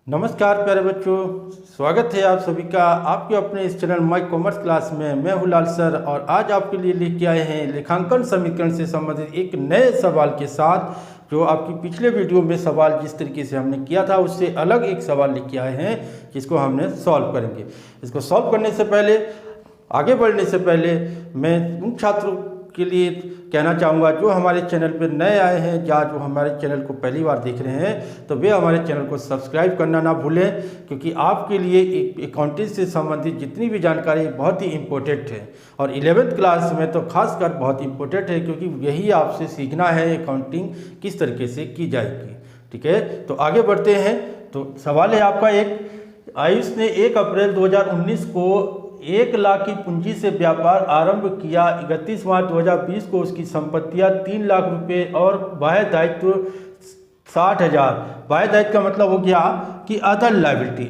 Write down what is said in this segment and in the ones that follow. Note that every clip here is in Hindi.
नमस्कार प्यारे बच्चों, स्वागत है आप सभी का आपके अपने इस चैनल माई कॉमर्स क्लास में। मैं हूं लाल सर और आज आपके लिए लेके आए हैं लेखांकन समीकरण से संबंधित एक नए सवाल के साथ, जो आपकी पिछले वीडियो में सवाल जिस तरीके से हमने किया था उससे अलग एक सवाल लेके आए हैं जिसको हमने सॉल्व करेंगे। इसको सॉल्व करने से पहले, आगे बढ़ने से पहले, मैं उन छात्रों के लिए कहना चाहूँगा जो हमारे चैनल पर नए आए हैं या जो हमारे चैनल को पहली बार देख रहे हैं, तो वे हमारे चैनल को सब्सक्राइब करना ना भूलें, क्योंकि आपके लिए एक अकाउंटिंग से संबंधित जितनी भी जानकारी बहुत ही इम्पोर्टेंट है और 11th क्लास में तो खासकर बहुत इम्पोर्टेंट है, क्योंकि यही आपसे सीखना है अकाउंटिंग किस तरीके से की जाएगी। ठीक है, तो आगे बढ़ते हैं। तो सवाल है आपका एक, आयुष ने 1 अप्रैल 2019 को 1 लाख की पूंजी से व्यापार आरंभ किया। 31 मार्च 2020 को उसकी संपत्तियां 3 लाख रुपए और बाह्य दायित्व 60,000। बाह्य दायित्व का मतलब हो गया कि अदर लायबिलिटी।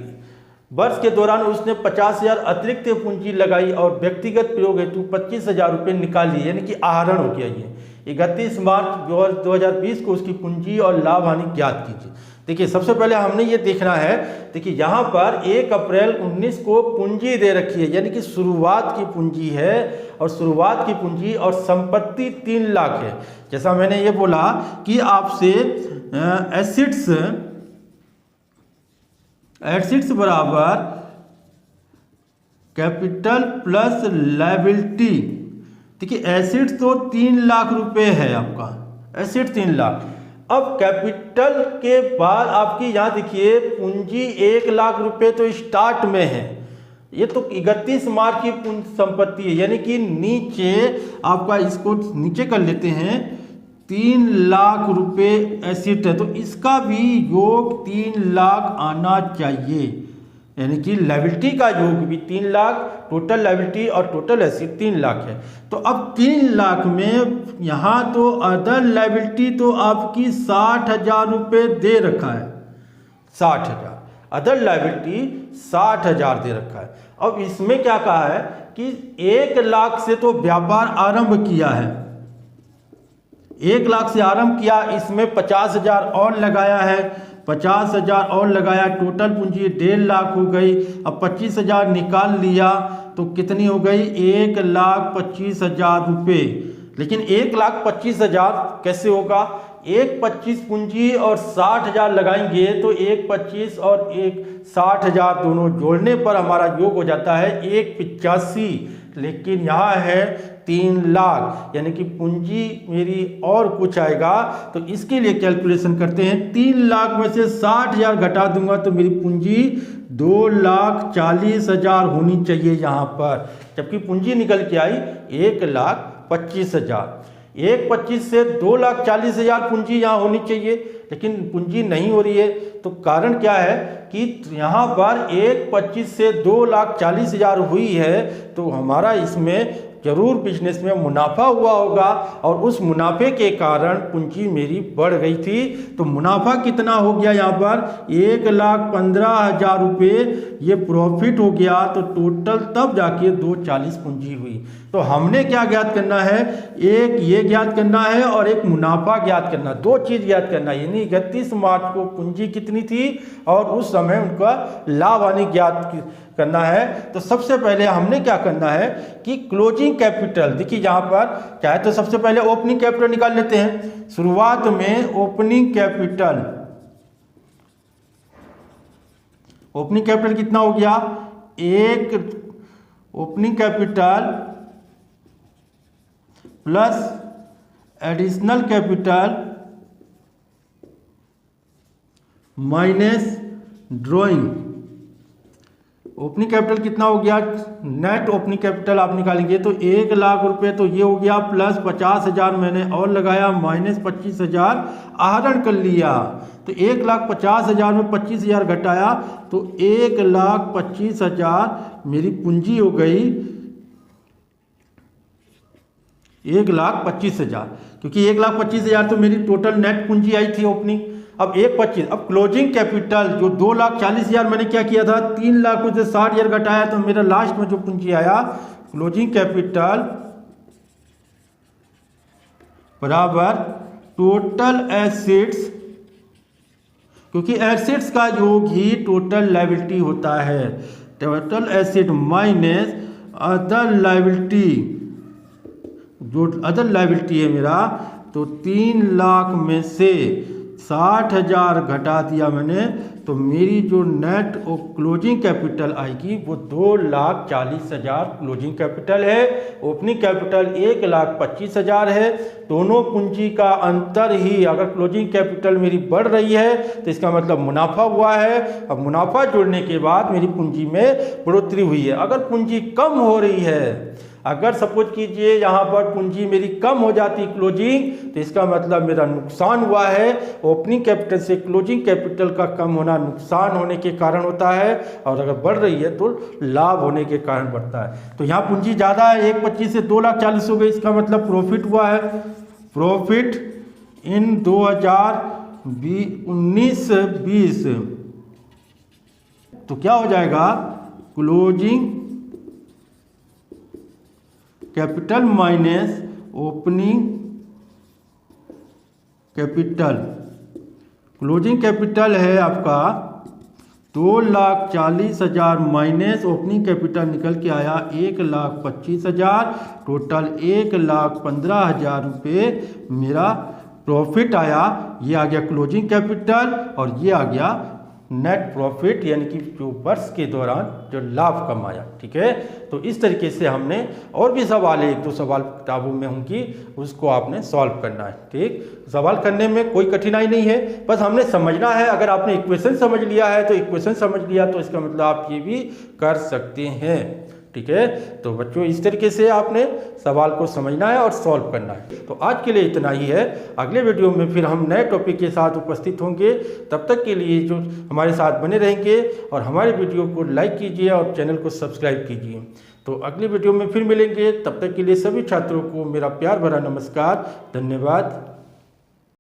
वर्ष के दौरान उसने 50,000 अतिरिक्त पूंजी लगाई और व्यक्तिगत प्रयोग हेतु 25,000 रुपये निकाल लिए, यानी कि आहरण हो गया। ये 31 मार्च 2020 को उसकी पूंजी और लाभ हानि ज्ञात कीजिए। देखिए, सबसे पहले हमने ये देखना है, देखिए यहाँ पर 1 अप्रैल 19 को पूंजी दे रखी है, यानी कि शुरुआत की पूंजी है और शुरुआत की पूंजी और संपत्ति 3 लाख है। जैसा मैंने ये बोला कि आपसे एसेट्स बराबर कैपिटल प्लस लायबिलिटी। देखिए, एसेट्स तो 3 लाख रुपए है आपका, एसेट 3 लाख। अब कैपिटल के बाद आपकी यहाँ देखिए पूंजी 1 लाख रुपए तो स्टार्ट में है। ये तो 31 मार्च की संपत्ति है, यानी कि नीचे आपका, इसको नीचे कर लेते हैं, 3 लाख रुपए एसेट है, तो इसका भी योग 3 लाख आना चाहिए, यानी कि लायबिलिटी का योग भी 3 लाख, टोटल लायबिलिटी और टोटल एसेट 3 लाख है। तो अब 3 लाख में यहाँ तो अदर लायबिलिटी तो आपकी 60,000 रुपये दे रखा है, 60,000 अदर लायबिलिटी 60,000 दे रखा है। अब इसमें क्या कहा है कि 1 लाख से तो व्यापार आरंभ किया है, 1 लाख से आरंभ किया, इसमें 50,000 और लगाया है, 50,000 और लगाया, टोटल पूंजी 1.5 लाख हो गई। अब 25,000 निकाल लिया तो कितनी हो गई, 1,25,000 रुपये। लेकिन 1,25,000 कैसे होगा, 1,25,000 पूंजी और 60,000 लगाएंगे तो 1,25,000 और 60,000 दोनों जोड़ने पर हमारा योग हो जाता है 1,85,000। लेकिन यहाँ है 3 लाख, यानी कि पूंजी मेरी और कुछ आएगा। तो इसके लिए कैलकुलेशन करते हैं, 3 लाख में से 60,000 घटा दूंगा तो मेरी पूंजी 2,40,000 होनी चाहिए यहाँ पर, जबकि पूंजी निकल के आई 1,25,000। 1,25,000 से 2,40,000 पूंजी यहाँ होनी चाहिए, लेकिन पूंजी नहीं हो रही है। तो कारण क्या है कि यहाँ पर 1,25,000 से 2,40,000 हुई है, तो हमारा इसमें जरूर बिजनेस में मुनाफा हुआ होगा और उस मुनाफे के कारण पूंजी मेरी बढ़ गई थी। तो मुनाफा कितना हो गया यहाँ पर, 1,15,000 रुपये ये प्रॉफिट हो गया। तो टोटल तब जाके 2,40,000 पूंजी हुई। तो हमने क्या ज्ञात करना है, एक ये ज्ञात करना है और एक मुनाफा ज्ञात करना, 2 चीज ज्ञात करना है। यानी 31 मार्च को पूंजी कितनी थी और उस समय उनका लाभ हानि ज्ञात करना है। तो सबसे पहले हमने क्या करना है कि क्लोजिंग कैपिटल, देखिए यहाँ पर चाहे तो सबसे पहले ओपनिंग कैपिटल निकाल लेते हैं। शुरुआत में ओपनिंग कैपिटल कितना हो गया, 1 opening capital plus additional capital minus drawing. Opening capital कितना हो गया, नेट ओपनिंग कैपिटल आप निकालेंगे तो 1 लाख रुपए, तो ये हो गया, प्लस 50,000 मैंने और लगाया, माइनस 25,000 आहरण कर लिया। तो 1,50,000 में 25,000 घटाया तो 1,25,000 मेरी पूंजी हो गई 1,25,000, क्योंकि 1,25,000 तो मेरी टोटल नेट पूंजी आई थी ओपनिंग। अब 1,25,000, अब क्लोजिंग कैपिटल जो 2,40,000 मैंने क्या किया था, 3 लाख में से 60,000 घटाया तो मेरा लास्ट में जो पूंजी आया, क्लोजिंग कैपिटल बराबर टोटल एसेट्स क्योंकि एसेट्स का योग ही टोटल लायबिलिटी होता है। Total asset minus other liability, जो अदर लायबिलिटी है मेरा, तो 3 लाख में से 60,000 घटा दिया मैंने, तो मेरी जो नेट और क्लोजिंग कैपिटल आएगी वो 2,40,000 क्लोजिंग कैपिटल है। ओपनिंग कैपिटल 1,25,000 है। दोनों पूंजी का अंतर ही, अगर क्लोजिंग कैपिटल मेरी बढ़ रही है तो इसका मतलब मुनाफा हुआ है। अब मुनाफा जुड़ने के बाद मेरी पूंजी में बढ़ोतरी हुई है। अगर पूंजी कम हो रही है, अगर सपोज कीजिए यहाँ पर पूंजी मेरी कम हो जाती क्लोजिंग, तो इसका मतलब मेरा नुकसान हुआ है। ओपनिंग कैपिटल से क्लोजिंग कैपिटल का कम होना नुकसान होने के कारण होता है, और अगर बढ़ रही है तो लाभ होने के कारण बढ़ता है। तो यहाँ पूंजी ज़्यादा है, 1,25 से 2,40,000 हो गई, इसका मतलब प्रॉफिट हुआ है। प्रॉफिट इन 2019-20 तो क्या हो जाएगा, closing capital minus opening capital. Closing capital है आपका 2,40,000 माइनस ओपनिंग कैपिटल निकल के आया 1,25,000, टोटल 1,15,000 रुपये मेरा प्रॉफिट आया। ये आ गया क्लोजिंग कैपिटल और ये आ गया नेट प्रॉफिट, यानी कि जो वर्ष के दौरान जो लाभ कमाया। ठीक है, तो इस तरीके से हमने और भी सवाल है, 1-2 सवाल किताबों में होंगी, उसको आपने सॉल्व करना है। ठीक, सवाल करने में कोई कठिनाई नहीं है, बस हमने समझना है। अगर आपने इक्वेशन समझ लिया है तो इक्वेशन समझ लिया, तो इसका मतलब आप ये भी कर सकते हैं। ठीक है, तो बच्चों इस तरीके से आपने सवाल को समझना है और सॉल्व करना है। तो आज के लिए इतना ही है। अगले वीडियो में फिर हम नए टॉपिक के साथ उपस्थित होंगे। तब तक के लिए जो हमारे साथ बने रहेंगे और हमारे वीडियो को लाइक कीजिए और चैनल को सब्सक्राइब कीजिए। तो अगले वीडियो में फिर मिलेंगे, तब तक के लिए सभी छात्रों को मेरा प्यार भरा नमस्कार, धन्यवाद।